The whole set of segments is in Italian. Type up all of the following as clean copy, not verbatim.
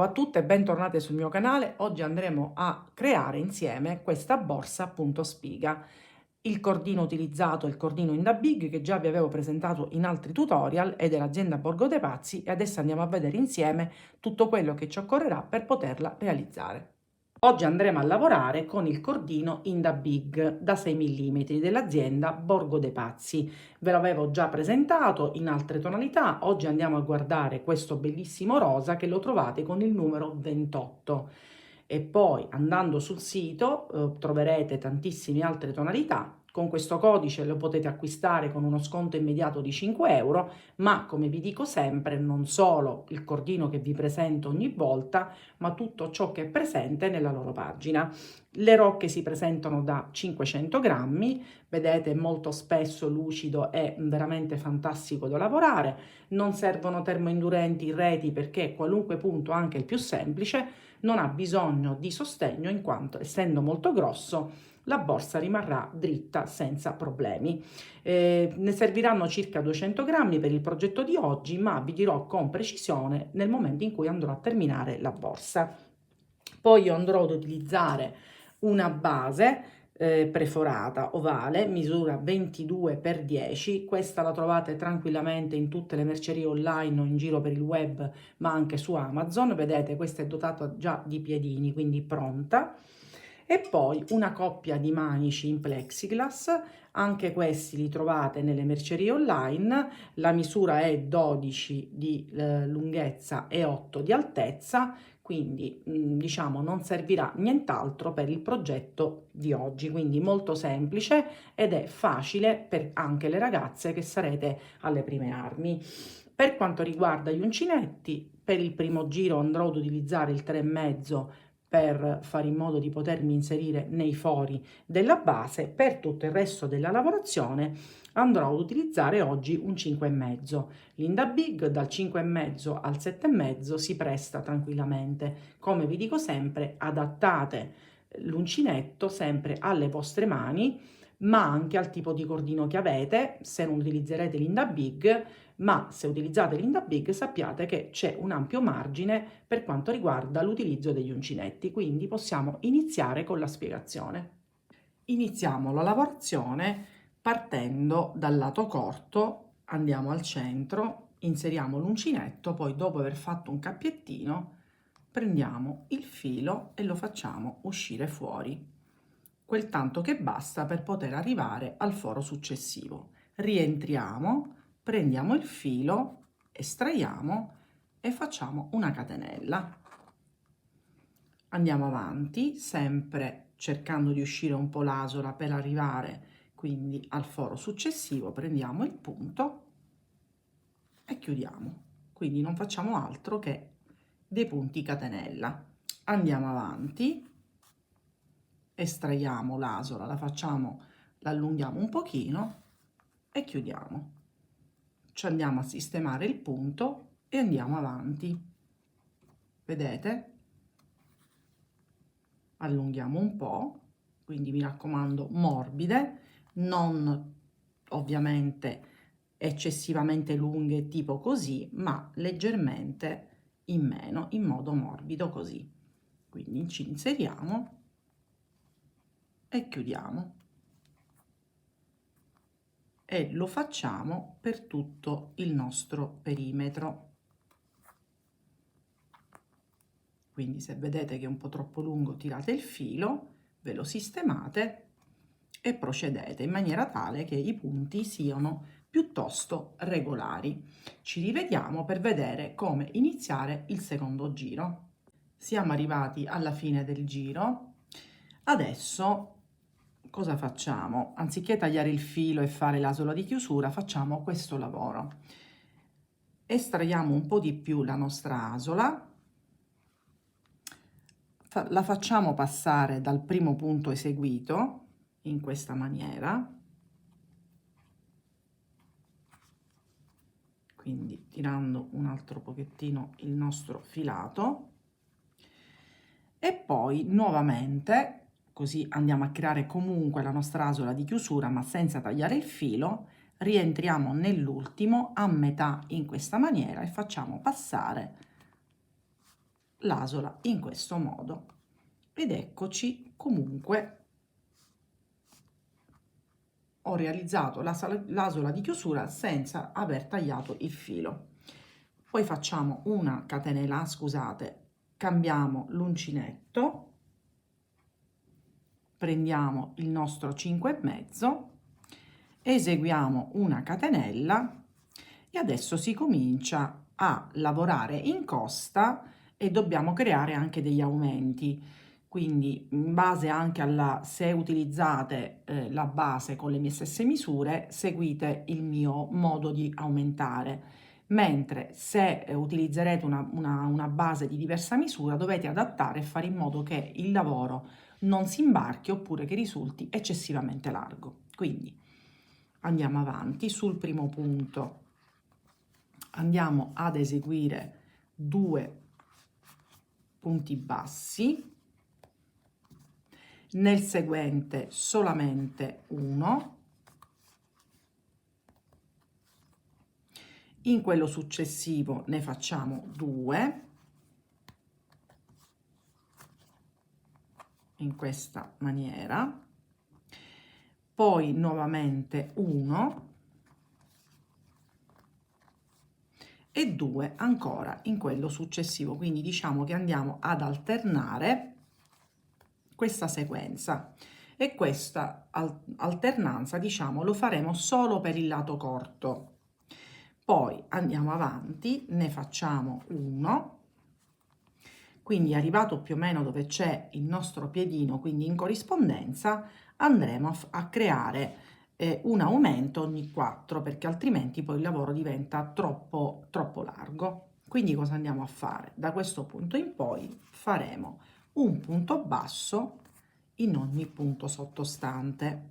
Ciao a tutte e bentornate sul mio canale. Oggi andremo a creare insieme questa borsa appunto spiga. Il cordino utilizzato è il cordino Indabig che già vi avevo presentato in altri tutorial, è dell'azienda Borgo dei Pazzi, e adesso andiamo a vedere insieme tutto quello che ci occorrerà per poterla realizzare. Oggi andremo a lavorare con il cordino Indabig da 6 mm dell'azienda Borgo dei Pazzi. Ve l'avevo già presentato in altre tonalità, oggi andiamo a guardare questo bellissimo rosa che lo trovate con il numero 28. E poi andando sul sito troverete tantissime altre tonalità. Con questo codice lo potete acquistare con uno sconto immediato di 5 euro, ma come vi dico sempre, non solo il cordino che vi presento ogni volta, ma tutto ciò che è presente nella loro pagina. Le rocche si presentano da 500 grammi, vedete molto spesso lucido e veramente fantastico da lavorare, non servono termoindurenti reti perché qualunque punto, anche il più semplice, non ha bisogno di sostegno in quanto essendo molto grosso la borsa rimarrà dritta senza problemi. Ne serviranno circa 200 grammi per il progetto di oggi, ma vi dirò con precisione nel momento in cui andrò a terminare la borsa. Poi io andrò ad utilizzare una base preforata ovale, misura 22x10, questa la trovate tranquillamente in tutte le mercerie online o in giro per il web, ma anche su Amazon. Vedete, questa è dotata già di piedini, quindi pronta. E poi una coppia di manici in plexiglass, anche questi li trovate nelle mercerie online, la misura è 12 di lunghezza e 8 di altezza, quindi diciamo non servirà nient'altro per il progetto di oggi, quindi molto semplice ed è facile per anche le ragazze che sarete alle prime armi. Per quanto riguarda gli uncinetti, per il primo giro andrò ad utilizzare il 3,5 per fare in modo di potermi inserire nei fori della base. Per tutto il resto della lavorazione andrò ad utilizzare oggi un 5,5. L'Indabig dal 5,5 al 7,5 si presta tranquillamente. Come vi dico sempre, adattate l'uncinetto sempre alle vostre mani, ma anche al tipo di cordino che avete. Se non utilizzerete l'Indabig, ma se utilizzate l'Indabig sappiate che c'è un ampio margine per quanto riguarda l'utilizzo degli uncinetti, quindi possiamo iniziare con la spiegazione. Iniziamo la lavorazione partendo dal lato corto, andiamo al centro, inseriamo l'uncinetto, poi dopo aver fatto un cappiettino prendiamo il filo e lo facciamo uscire fuori, quel tanto che basta per poter arrivare al foro successivo. Rientriamo, prendiamo il filo, estraiamo e facciamo una catenella. Andiamo avanti, sempre cercando di uscire un po' l'asola per arrivare quindi al foro successivo. Prendiamo il punto e chiudiamo, quindi non facciamo altro che dei punti catenella. Andiamo avanti, estraiamo l'asola, la facciamo, la allunghiamo un pochino e chiudiamo. Ci andiamo a sistemare il punto e andiamo avanti. Vedete? Allunghiamo un po', quindi mi raccomando morbide, non ovviamente eccessivamente lunghe tipo così, ma leggermente in meno, in modo morbido così. Quindi ci inseriamo e chiudiamo. E lo facciamo per tutto il nostro perimetro. Quindi se vedete che è un po' troppo lungo tirate il filo, ve lo sistemate e procedete in maniera tale che i punti siano piuttosto regolari. Ci rivediamo per vedere come iniziare il secondo giro. Siamo arrivati alla fine del giro. Adesso cosa facciamo? Anziché tagliare il filo e fare l'asola di chiusura, facciamo questo lavoro. Estraiamo un po' di più la nostra asola, la facciamo passare dal primo punto eseguito in questa maniera, quindi tirando un altro pochettino il nostro filato, e poi nuovamente, così andiamo a creare comunque la nostra asola di chiusura ma senza tagliare il filo, rientriamo nell'ultimo a metà in questa maniera e facciamo passare l'asola in questo modo. Ed eccoci, comunque ho realizzato l'asola di chiusura senza aver tagliato il filo. Poi facciamo una catenella, scusate, cambiamo l'uncinetto, prendiamo il nostro 5,5, eseguiamo una catenella e adesso si comincia a lavorare in costa e dobbiamo creare anche degli aumenti. Quindi in base anche alla, se utilizzate la base con le mie stesse misure, seguite il mio modo di aumentare, mentre se utilizzerete una base di diversa misura dovete adattare e fare in modo che il lavoro non si imbarchi oppure che risulti eccessivamente largo. Quindi andiamo avanti, sul primo punto andiamo ad eseguire 2 punti bassi, nel seguente solamente 1, in quello successivo ne facciamo 2, in questa maniera, poi nuovamente 1 e 2 ancora in quello successivo. Quindi diciamo che andiamo ad alternare questa sequenza e questa alternanza, diciamo, lo faremo solo per il lato corto. Poi andiamo avanti, ne facciamo 1, quindi arrivato più o meno dove c'è il nostro piedino, quindi in corrispondenza andremo a creare un aumento ogni 4, perché altrimenti poi il lavoro diventa troppo largo. Quindi cosa andiamo a fare? Da questo punto in poi faremo un punto basso in ogni punto sottostante.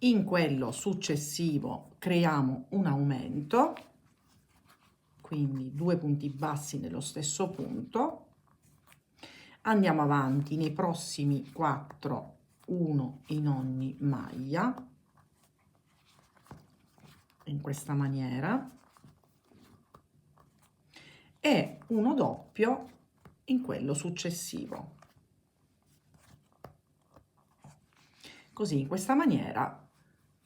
In quello successivo creiamo un aumento, quindi 2 punti bassi nello stesso punto. Andiamo avanti nei prossimi 4, 1 in ogni maglia, in questa maniera, e uno doppio in quello successivo. Così, in questa maniera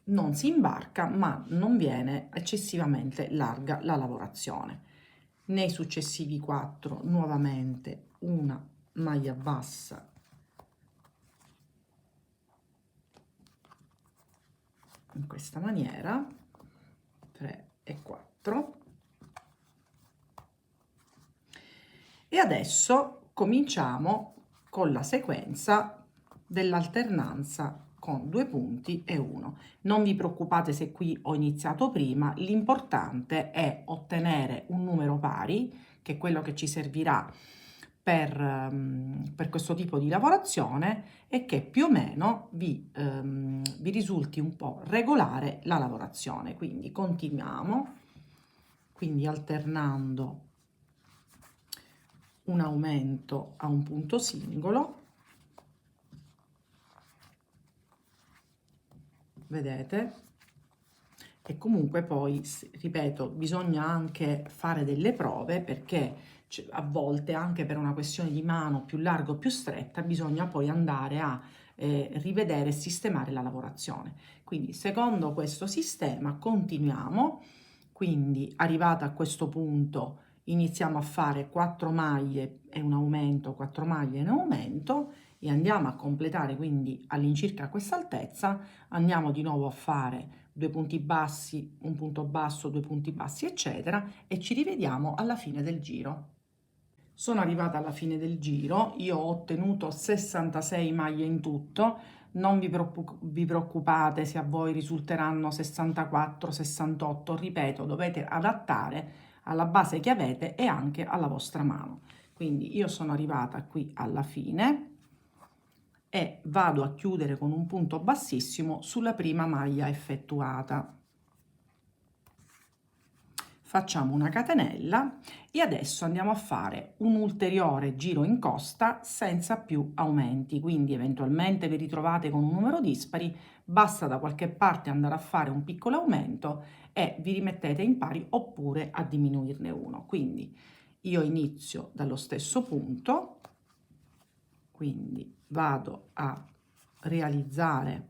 non si imbarca, ma non viene eccessivamente larga la lavorazione. Nei successivi 4 nuovamente una maglia bassa in questa maniera, 3 e 4, e adesso cominciamo con la sequenza dell'alternanza con 2 punti e 1. Non vi preoccupate se qui ho iniziato prima, l'importante è ottenere un numero pari, che è quello che ci servirà per questo tipo di lavorazione, e che più o meno vi risulti un po' regolare la lavorazione. Quindi continuiamo, quindi alternando un aumento a un punto singolo, vedete? E comunque poi, ripeto, bisogna anche fare delle prove, perché a volte anche per una questione di mano più larga o più stretta bisogna poi andare a rivedere e sistemare la lavorazione. Quindi secondo questo sistema continuiamo, quindi arrivata a questo punto iniziamo a fare 4 maglie e un aumento, 4 maglie e un aumento, e andiamo a completare quindi all'incirca questa altezza, andiamo di nuovo a fare 2 punti bassi, un punto basso, 2 punti bassi, eccetera, e ci rivediamo alla fine del giro. Sono arrivata alla fine del giro, io ho ottenuto 66 maglie in tutto, non vi preoccupate se a voi risulteranno 64, 68, ripeto, dovete adattare alla base che avete e anche alla vostra mano. Quindi io sono arrivata qui alla fine e vado a chiudere con un punto bassissimo sulla prima maglia effettuata. Facciamo una catenella e adesso andiamo a fare un ulteriore giro in costa senza più aumenti, quindi eventualmente vi ritrovate con un numero dispari, basta da qualche parte andare a fare un piccolo aumento e vi rimettete in pari oppure a diminuirne uno. Quindi io inizio dallo stesso punto, quindi vado a realizzare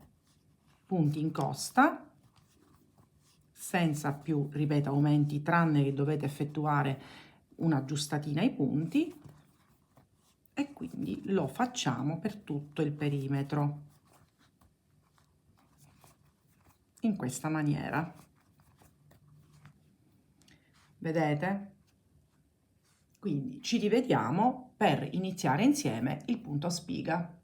punti in costa senza più, ripeto, aumenti, tranne che dovete effettuare un'aggiustatina ai punti, e quindi lo facciamo per tutto il perimetro in questa maniera. Vedete? Quindi ci rivediamo per iniziare insieme il punto a spiga.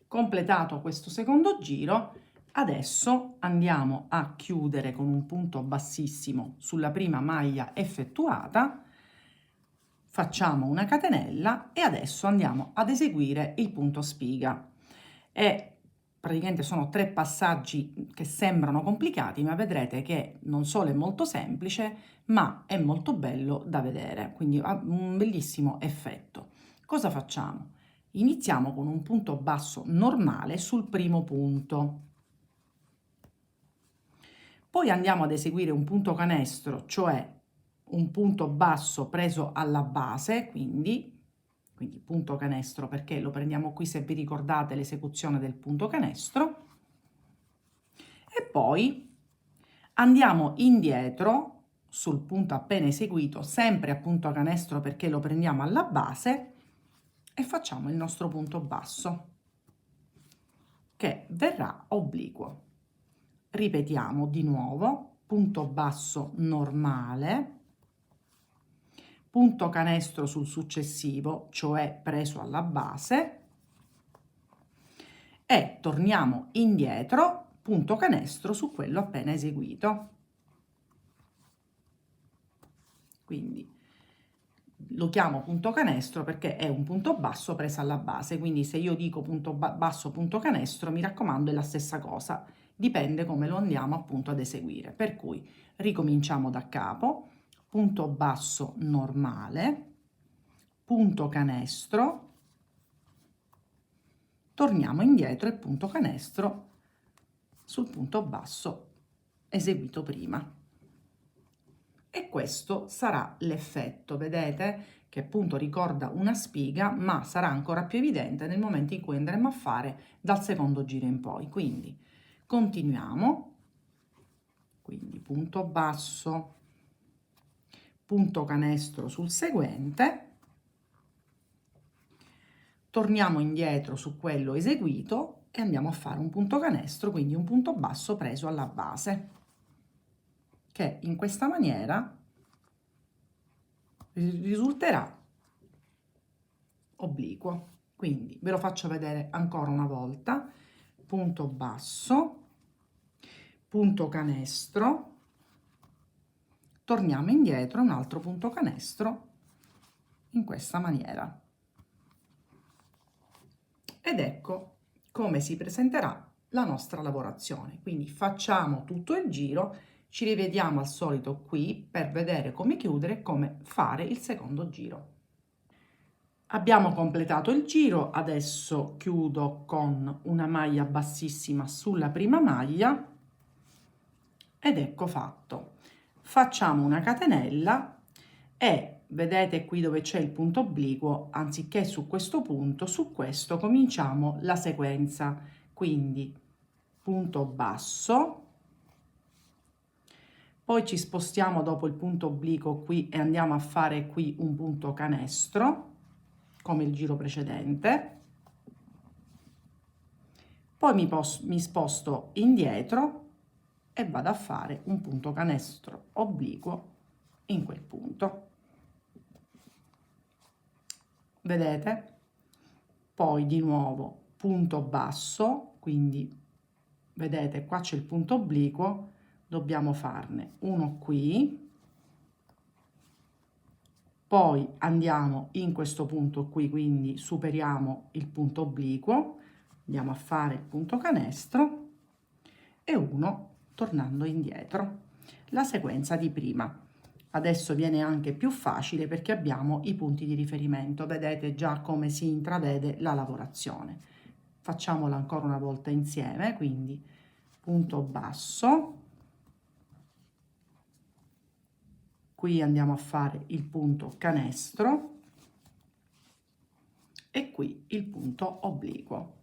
Completato questo secondo giro, adesso andiamo a chiudere con un punto bassissimo sulla prima maglia effettuata, facciamo una catenella e adesso andiamo ad eseguire il punto spiga. E praticamente sono 3 passaggi che sembrano complicati, ma vedrete che non solo è molto semplice, ma è molto bello da vedere, quindi ha un bellissimo effetto. Cosa facciamo? Iniziamo con un punto basso normale sul primo punto. Poi andiamo ad eseguire un punto canestro, cioè un punto basso preso alla base, quindi punto canestro, perché lo prendiamo qui se vi ricordate l'esecuzione del punto canestro, e poi andiamo indietro sul punto appena eseguito, sempre a punto canestro perché lo prendiamo alla base, e facciamo il nostro punto basso che verrà obliquo. Ripetiamo di nuovo: punto basso normale, punto canestro sul successivo, cioè preso alla base, e torniamo indietro, punto canestro su quello appena eseguito. Quindi lo chiamo punto canestro perché è un punto basso preso alla base, quindi se io dico punto basso punto canestro, mi raccomando, è la stessa cosa, dipende come lo andiamo appunto ad eseguire. Per cui ricominciamo da capo: punto basso normale, punto canestro, torniamo indietro e punto canestro sul punto basso eseguito prima. E questo sarà l'effetto, vedete che appunto ricorda una spiga, ma sarà ancora più evidente nel momento in cui andremo a fare dal secondo giro in poi. Quindi continuiamo, quindi punto basso, punto canestro sul seguente, torniamo indietro su quello eseguito e andiamo a fare un punto canestro, quindi un punto basso preso alla base, che in questa maniera risulterà obliquo. Quindi ve lo faccio vedere ancora una volta: punto basso, punto canestro, torniamo indietro, un altro punto canestro in questa maniera, ed ecco come si presenterà la nostra lavorazione. Quindi facciamo tutto il giro, ci rivediamo al solito qui per vedere come chiudere e come fare il secondo giro. Abbiamo completato il giro, adesso chiudo con una maglia bassissima sulla prima maglia ed ecco fatto. Facciamo una catenella e vedete qui dove c'è il punto obliquo, anziché su questo punto, su questo cominciamo la sequenza, quindi punto basso, poi ci spostiamo dopo il punto obliquo qui e andiamo a fare qui un punto canestro come il giro precedente, poi mi sposto indietro e vado a fare un punto canestro obliquo in quel punto, vedete? Poi di nuovo punto basso, quindi vedete qua c'è il punto obliquo, dobbiamo farne uno qui, poi andiamo in questo punto qui, quindi superiamo il punto obliquo, andiamo a fare il punto canestro e uno tornando indietro, la sequenza di prima. Adesso viene anche più facile perché abbiamo i punti di riferimento, vedete già come si intravede la lavorazione. Facciamola ancora una volta insieme, quindi punto basso, qui andiamo a fare il punto canestro e qui il punto obliquo.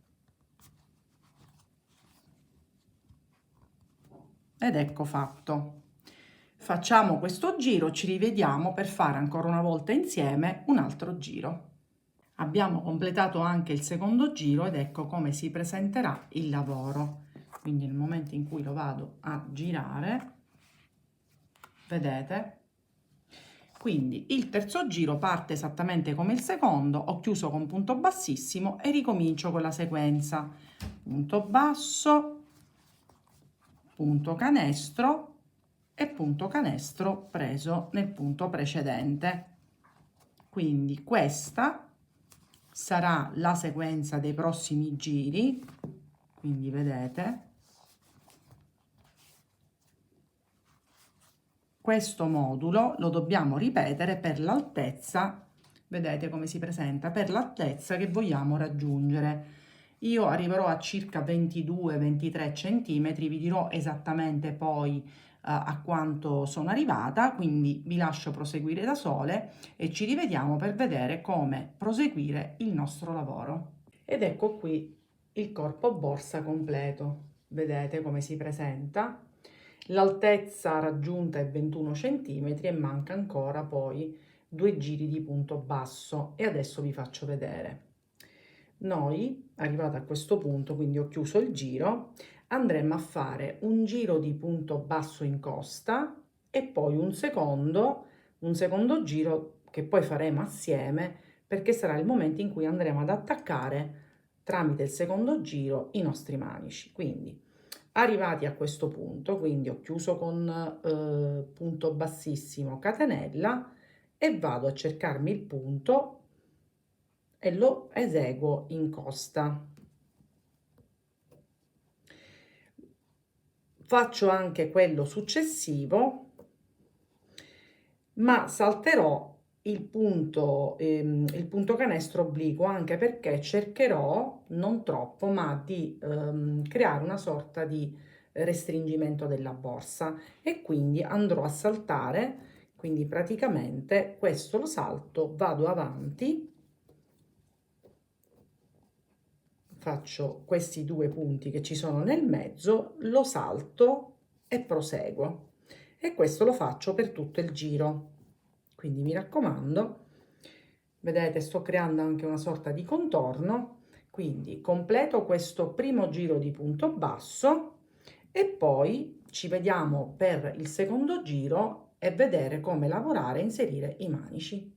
Ed ecco fatto. Facciamo questo giro, ci rivediamo per fare ancora una volta insieme un altro giro. Abbiamo completato anche il secondo giro ed ecco come si presenterà il lavoro. Quindi nel momento in cui lo vado a girare, vedete? Quindi il terzo giro parte esattamente come il secondo, ho chiuso con punto bassissimo e ricomincio con la sequenza. Punto basso, punto canestro e punto canestro preso nel punto precedente. Quindi questa sarà la sequenza dei prossimi giri, quindi vedete questo modulo lo dobbiamo ripetere per l'altezza, vedete come si presenta, per l'altezza che vogliamo raggiungere. Io arriverò a circa 22-23 centimetri, vi dirò esattamente poi a quanto sono arrivata, quindi vi lascio proseguire da sole e ci rivediamo per vedere come proseguire il nostro lavoro. Ed ecco qui il corpo borsa completo, vedete come si presenta. L'altezza raggiunta è 21 centimetri e manca ancora poi 2 giri di punto basso e adesso vi faccio vedere. Noi, arrivati a questo punto, quindi ho chiuso il giro, andremo a fare un giro di punto basso in costa e poi un secondo giro che poi faremo assieme perché sarà il momento in cui andremo ad attaccare tramite il secondo giro i nostri manici. Quindi arrivati a questo punto, quindi ho chiuso con punto bassissimo, catenella e vado a cercarmi il punto e lo eseguo in costa. Faccio anche quello successivo, ma salterò il punto canestro obliquo anche perché cercherò non troppo ma di creare una sorta di restringimento della borsa e quindi andrò a saltare, quindi praticamente questo lo salto, vado avanti, faccio questi due punti che ci sono nel mezzo, lo salto e proseguo e questo lo faccio per tutto il giro. Quindi mi raccomando, vedete sto creando anche una sorta di contorno, quindi completo questo primo giro di punto basso e poi ci vediamo per il secondo giro e vedere come lavorare e inserire i manici.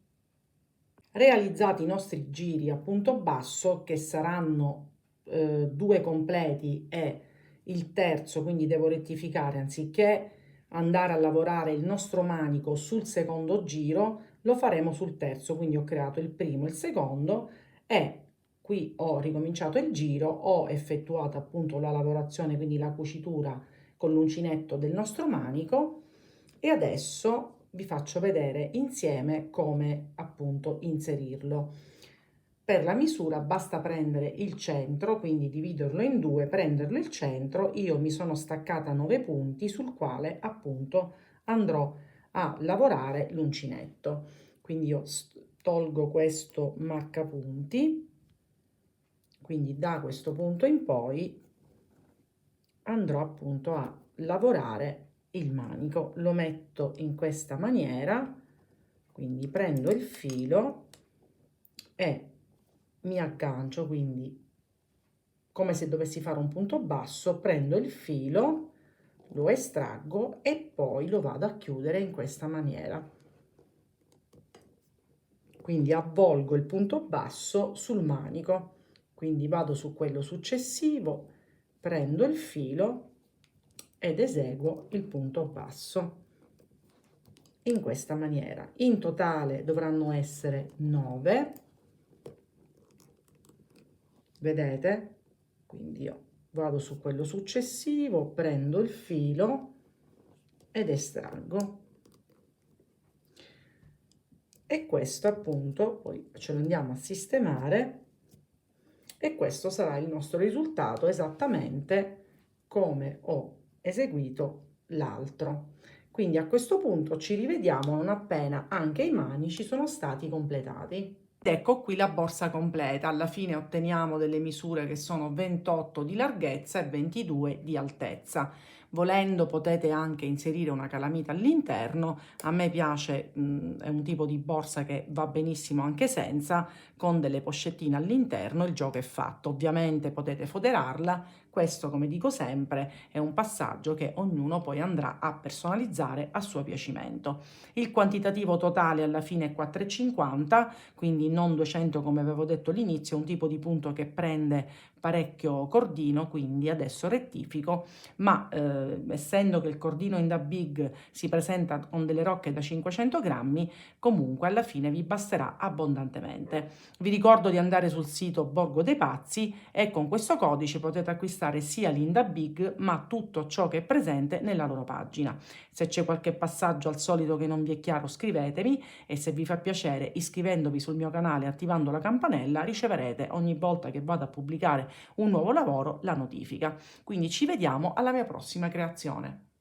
Realizzati i nostri giri a punto basso che saranno 2 completi e il terzo, quindi devo rettificare, anziché andare a lavorare il nostro manico sul secondo giro lo faremo sul terzo, quindi ho creato il primo e il secondo e qui ho ricominciato il giro, ho effettuato appunto la lavorazione, quindi la cucitura con l'uncinetto del nostro manico e adesso vi faccio vedere insieme come appunto inserirlo. Per la misura basta prendere il centro, quindi dividerlo in due, prenderlo il centro, io mi sono staccata 9 punti sul quale appunto andrò a lavorare l'uncinetto. Quindi io tolgo questo marcapunti, quindi da questo punto in poi andrò appunto a lavorare il manico, lo metto in questa maniera, quindi prendo il filo e mi aggancio, quindi come se dovessi fare un punto basso, prendo il filo, lo estraggo e poi lo vado a chiudere in questa maniera. Quindi avvolgo il punto basso sul manico, quindi vado su quello successivo, prendo il filo ed eseguo il punto basso in questa maniera. In totale dovranno essere 9, vedete? Quindi io vado su quello successivo, prendo il filo ed estraggo e questo appunto poi ce lo andiamo a sistemare e questo sarà il nostro risultato esattamente come ho eseguito l'altro. Quindi a questo punto ci rivediamo non appena anche i manici sono stati completati. Ed ecco qui la borsa completa, alla fine otteniamo delle misure che sono 28 di larghezza e 22 di altezza. Volendo potete anche inserire una calamita all'interno, a me piace, è un tipo di borsa che va benissimo anche senza, con delle pochettine all'interno, il gioco è fatto. Ovviamente potete foderarla, questo come dico sempre è un passaggio che ognuno poi andrà a personalizzare a suo piacimento. Il quantitativo totale alla fine è 4,50, quindi non 200 come avevo detto all'inizio, è un tipo di punto che prende parecchio cordino, quindi adesso rettifico, ma essendo che il cordino in da big si presenta con delle rocche da 500 grammi, comunque alla fine vi basterà abbondantemente. Vi ricordo di andare sul sito Borgo dei Pazzi e con questo codice potete acquistare sia l'Inda Big ma tutto ciò che è presente nella loro pagina. Se c'è qualche passaggio al solito che non vi è chiaro scrivetemi e se vi fa piacere iscrivendovi sul mio canale e attivando la campanella riceverete ogni volta che vado a pubblicare un nuovo lavoro la notifica. Quindi ci vediamo alla mia prossima creazione.